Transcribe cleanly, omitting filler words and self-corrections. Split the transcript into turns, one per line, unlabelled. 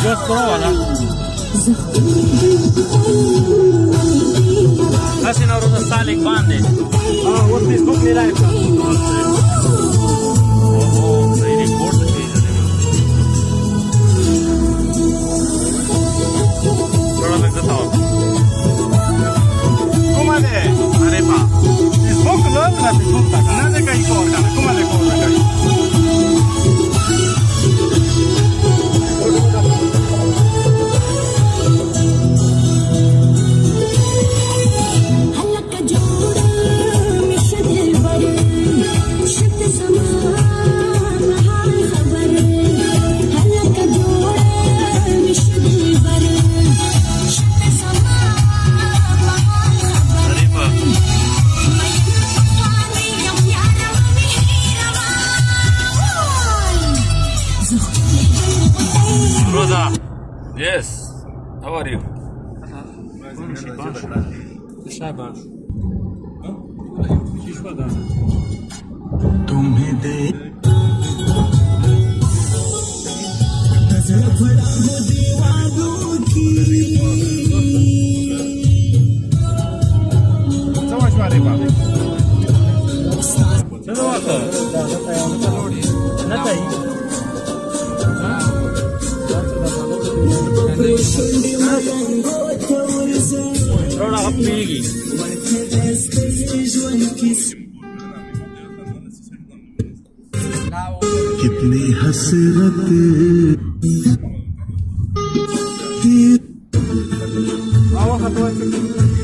Just provala. Así no rosa sale bande. Ah, what is cooking like? Oh, they report the solamente estaba.
¿Cómo de arepa? Es poco lo de la segunda. Nada de caí corta. ¿Cómo de corta caí?
Rosa, yes. How are you?
तुम्हें दे
Rola rapigi.
कितनी हसरत
Vamos a